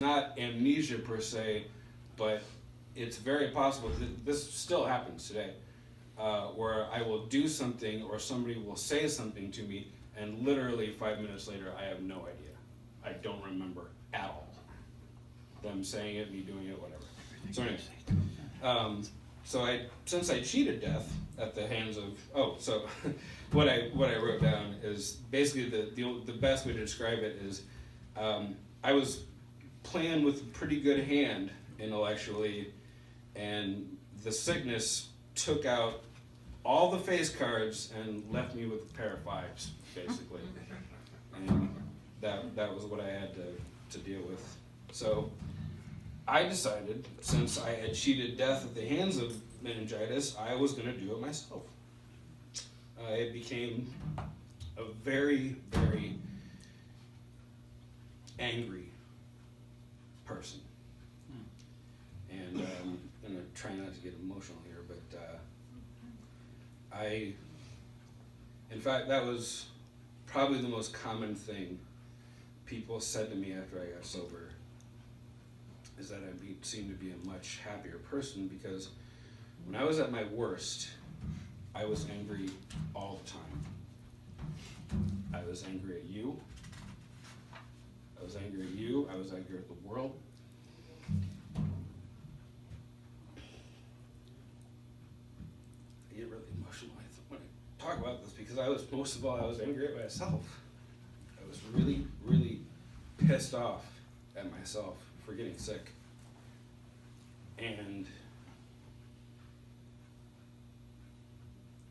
not amnesia per se, but it's very possible. This still happens today, where I will do something or somebody will say something to me, and literally 5 minutes later, I have no idea. I don't remember at all them saying it, me doing it, whatever. So anyway, since I cheated death at the hands of what I wrote down is basically the best way to describe it is I was playing with a pretty good hand intellectually, and the sickness took out all the face cards and left me with a pair of fives, basically. And that was what I had to deal with. So I decided, since I had cheated death at the hands of meningitis, I was going to do it myself. It became a very, very angry person. And I'm going to try not to get emotional here, but in fact, that was probably the most common thing people said to me after I got sober, is that I seemed to be a much happier person, because when I was at my worst, I was angry all the time. I was angry at you. I was angry at you. I was angry at the world. I get really emotional when I talk about this, because most of all, I was angry at myself. I was really, really pissed off at myself for getting sick. And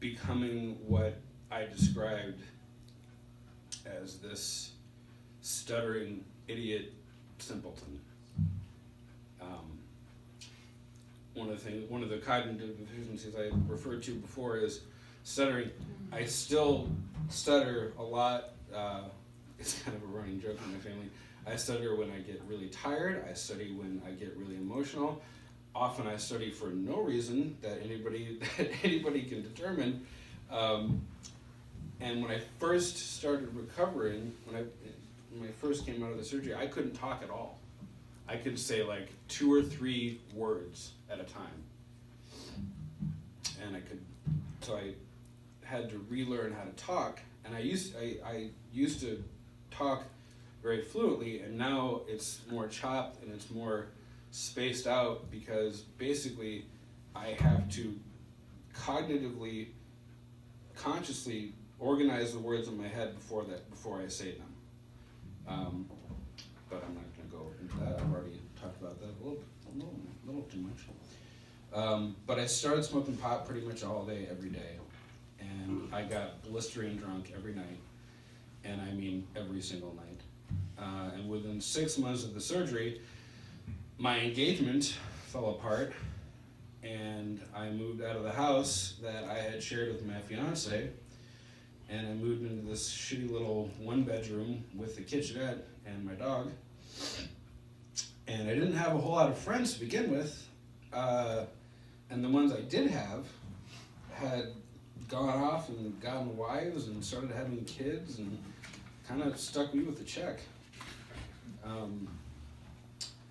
becoming what I described as this stuttering idiot simpleton. One of the cognitive deficiencies I referred to before is stuttering. I still stutter a lot. It's kind of a running joke in my family. I stutter when I get really tired. I stutter when I get really emotional. Often I study for no reason that anybody can determine. And when I first started recovering, when I first came out of the surgery, I couldn't talk at all. I could say like 2 or 3 words at a time. And so I had to relearn how to talk. And I used to talk very fluently, and now it's more chopped and it's more spaced out, because basically I have to cognitively, consciously organize the words in my head before I say them. But I'm not going to go into that. I've already talked about that a little too much. But I started smoking pot pretty much all day, every day, and I got blistering drunk every night, and I mean every single night. And within 6 months of the surgery, my engagement fell apart, and I moved out of the house that I had shared with my fiance, and I moved into this shitty little 1-bedroom with a kitchenette and my dog. And I didn't have a whole lot of friends to begin with, and the ones I did have had gone off and gotten wives and started having kids and kind of stuck me with a check.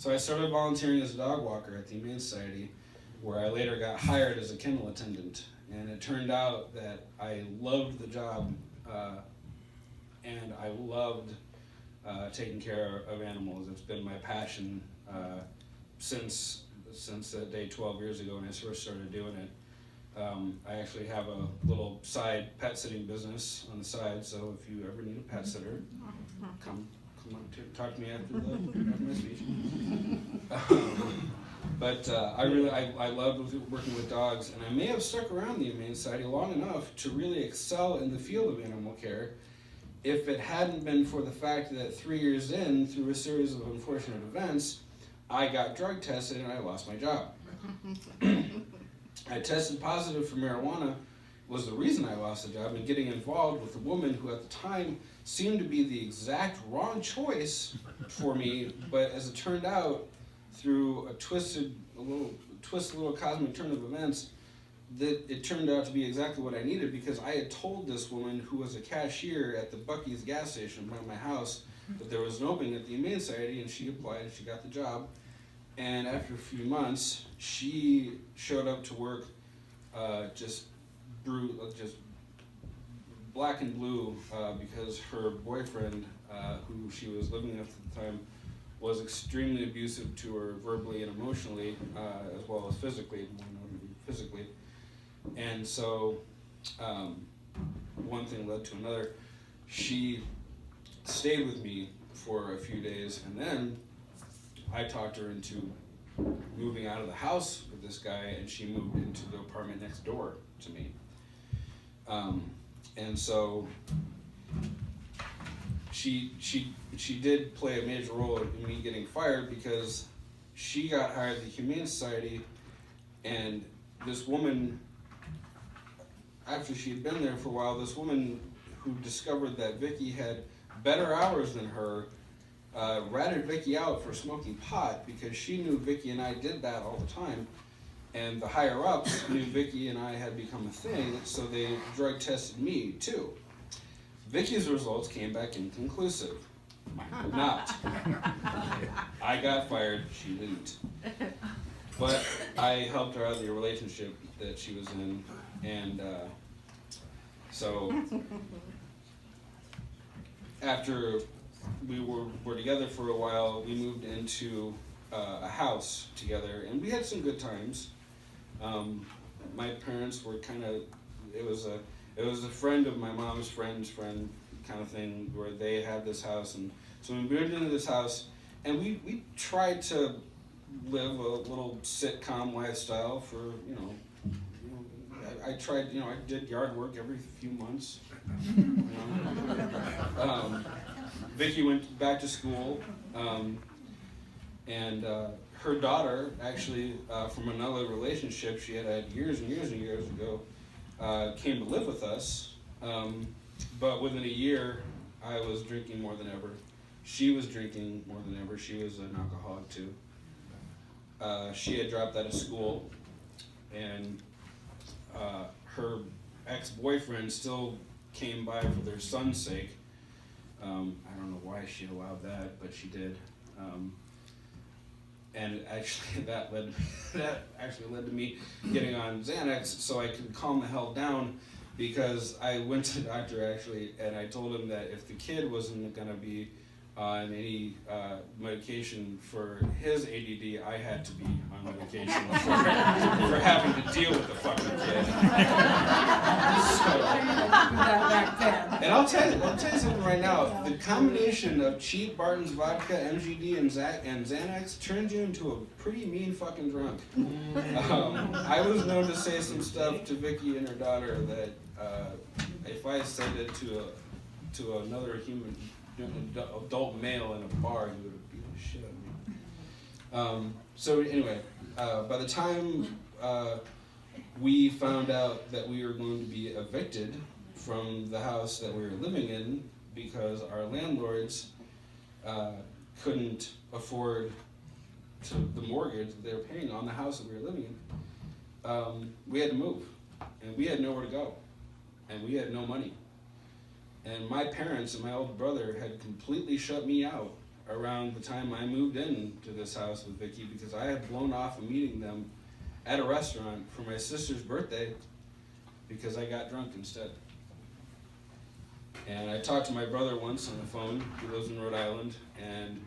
So I started volunteering as a dog walker at the Humane Society, where I later got hired as a kennel attendant. And it turned out that I loved the job, and I loved taking care of animals. It's been my passion since that day 12 years ago when I first started doing it. I actually have a little side pet sitting business on the side, so if you ever need a pet sitter, come on, talk to me after my speech. But I loved working with dogs, and I may have stuck around the Humane Society long enough to really excel in the field of animal care if it hadn't been for the fact that 3 years in, through a series of unfortunate events, I got drug tested and I lost my job. I tested positive for marijuana was the reason I lost the job, and getting involved with a woman who at the time seemed to be the exact wrong choice for me, but as it turned out, through a twisted little cosmic turn of events, that it turned out to be exactly what I needed, because I had told this woman, who was a cashier at the Buc-ee's gas station by my house, but there was an opening at the Humane Society, and she applied and she got the job. And after a few months, she showed up to work just black and blue because her boyfriend, who she was living with at the time, was extremely abusive to her verbally and emotionally, as well as physically, more notably physically. And so one thing led to another. She stayed with me for a few days, and then I talked her into moving out of the house with this guy, and she moved into the apartment next door to me. And so she did play a major role in me getting fired, because she got hired at the Humane Society, and this woman, after she had been there for a while, this woman who discovered that Vicky had better hours than her ratted Vicky out for smoking pot, because she knew Vicky and I did that all the time, and the higher ups knew Vicky and I had become a thing, so they drug tested me too. Vicky's results came back inconclusive. Mine did not. I got fired, she didn't. But I helped her out of the relationship that she was in, and so after we were together for a while, we moved into a house together, and we had some good times. My parents were kind of, it was a friend of my mom's friend's friend kind of thing, where they had this house, and so we moved into this house, and we tried to live a little sitcom lifestyle for, I tried, I did yard work every few months. Vicky went back to school, and her daughter, actually, from another relationship she had had years and years and years ago, came to live with us. But within a year, I was drinking more than ever. She was drinking more than ever. She was an alcoholic too. She had dropped out of school, and her ex-boyfriend still came by for their son's sake. I don't know why she allowed that, but she did. And actually, that actually led to me getting on Xanax so I could calm the hell down, because I went to the doctor actually, and I told him that if the kid wasn't going to be on any medication for his ADD, I had to be on medication for having to deal with the fucking kid. And I'll tell you something right now. The combination of cheap Barton's vodka, MGD, and Xanax turns you into a pretty mean fucking drunk. I was known to say some stuff to Vicky and her daughter that if I said it to another human, adult male in a bar, he would have beat the shit out of me. So anyway, by the time we found out that we were going to be evicted from the house that we were living in, because our landlords couldn't afford the mortgage that they were paying on the house that we were living in, we had to move, and we had nowhere to go, and we had no money. And my parents and my older brother had completely shut me out around the time I moved into this house with Vicky, because I had blown off of meeting them at a restaurant for my sister's birthday because I got drunk instead. And I talked to my brother once on the phone. He lives in Rhode Island. And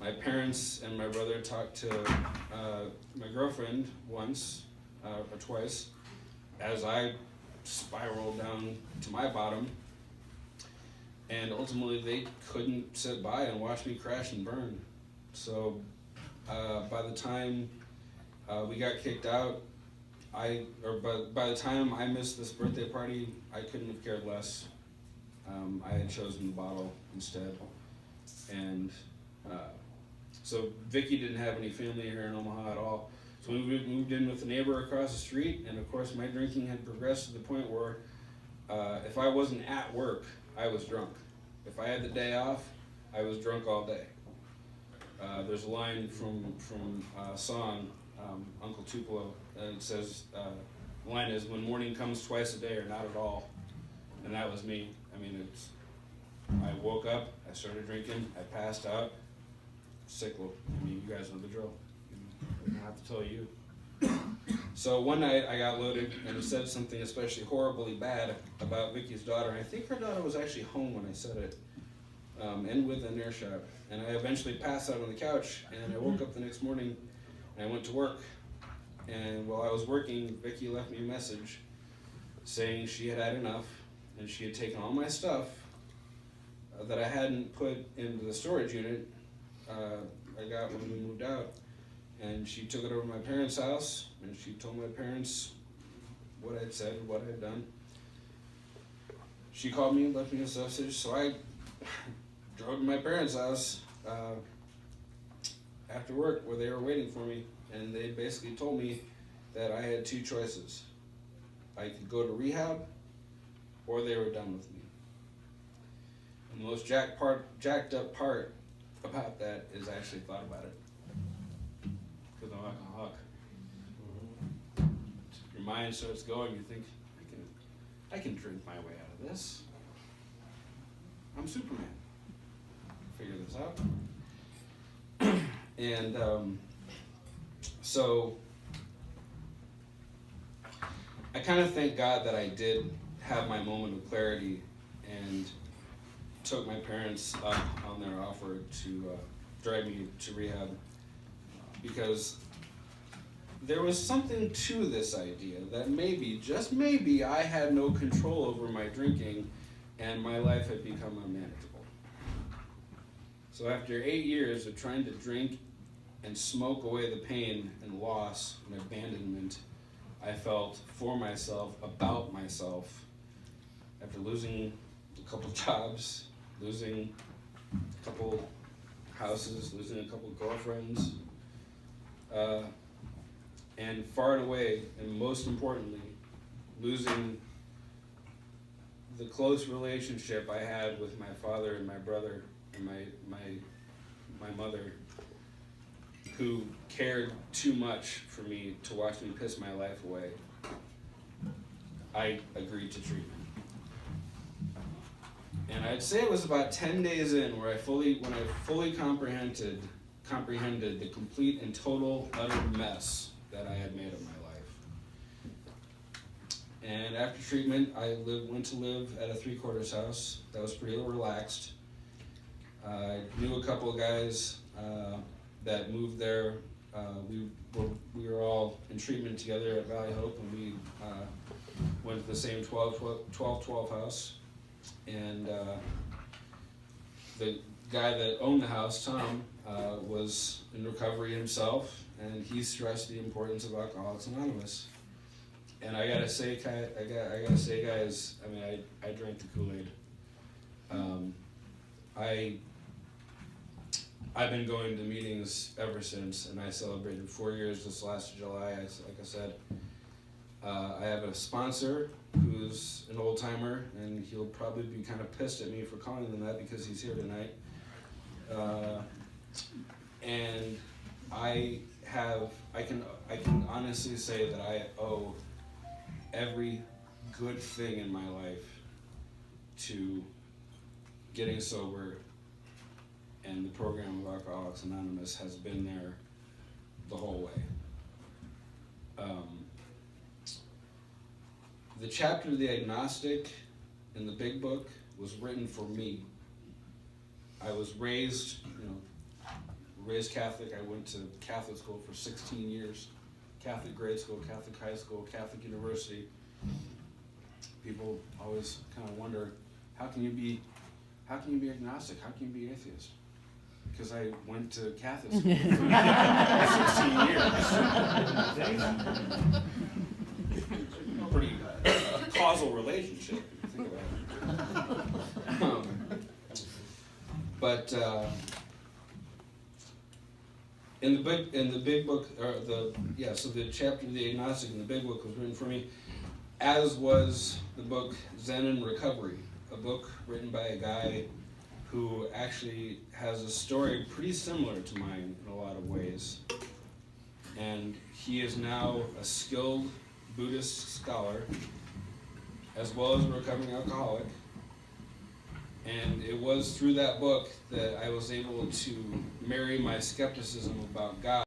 my parents and my brother talked to my girlfriend once or twice as I spiraled down to my bottom. And ultimately, they couldn't sit by and watch me crash and burn. So by the time we got kicked out, by the time I missed this birthday party, I couldn't have cared less. I had chosen the bottle instead. And so Vicky didn't have any family here in Omaha at all. So we moved in with a neighbor across the street, and of course my drinking had progressed to the point where if I wasn't at work, I was drunk. If I had the day off, I was drunk all day. There's a line from a song, Uncle Tupelo, and it says, the line is, "When morning comes twice a day or not at all." And that was me. I mean, I woke up, I started drinking, I passed out, sick. I mean, you guys know the drill. I don't have to tell you. So one night I got loaded and said something especially horribly bad about Vicky's daughter. I think her daughter was actually home when I said it, and within earshot. And I eventually passed out on the couch, and I woke up the next morning and I went to work. And while I was working, Vicky left me a message saying she had had enough and she had taken all my stuff that I hadn't put into the storage unit I got when we moved out. And she took it over to my parents' house, and she told my parents what I'd said, what I'd done. She called me and left me a message, so I drove to my parents' house after work where they were waiting for me, and they basically told me that I had two choices. I could go to rehab, or they were done with me. And the most jacked up part about that is I actually thought about it. Because I'm alcoholic. Your mind starts going, you think, I can drink my way out of this. I'm Superman. Figure this out. And so I kind of thank God that I did have my moment of clarity and took my parents up on their offer to drive me to rehab, because there was something to this idea that maybe, just maybe, I had no control over my drinking and my life had become unmanageable. So after 8 years of trying to drink and smoke away the pain and loss and abandonment I felt for myself, about myself, after losing a couple jobs, losing a couple houses, losing a couple girlfriends, and far and away, and most importantly, losing the close relationship I had with my father and my brother and my mother, who cared too much for me to watch me piss my life away, I agreed to treatment. And I'd say it was about 10 days in when I fully comprehended the complete and total utter mess that I had made of my life. And after treatment, I went to live at a 3/4 house that was pretty relaxed. I knew a couple of guys that moved there. We were all in treatment together at Valley Hope, and we went to the same 12-12 house. And the guy that owned the house, Tom, was in recovery himself, and he stressed the importance of Alcoholics Anonymous. And I gotta say, guys, I mean, I drank the Kool-Aid. I've been going to meetings ever since, and I celebrated 4 years this last July. Like I said, I have a sponsor who's an old timer, and he'll probably be kind of pissed at me for calling him that because he's here tonight. And I can honestly say that I owe every good thing in my life to getting sober, and the program of Alcoholics Anonymous has been there the whole way. The chapter The Agnostic in the Big Book was written for me. I was raised Catholic. I went to Catholic school for 16 years. Catholic grade school, Catholic high school, Catholic university. People always kind of wonder, how can you be agnostic? How can you be atheist? Because I went to Catholic school for 16 years. Pretty causal relationship, if you think about it. But in the big book, so the chapter of the Agnostic in the Big Book was written for me, as was the book Zen and Recovery, a book written by a guy who actually has a story pretty similar to mine in a lot of ways. And he is now a skilled Buddhist scholar, as well as a recovering alcoholic. And it was through that book that I was able to marry my skepticism about God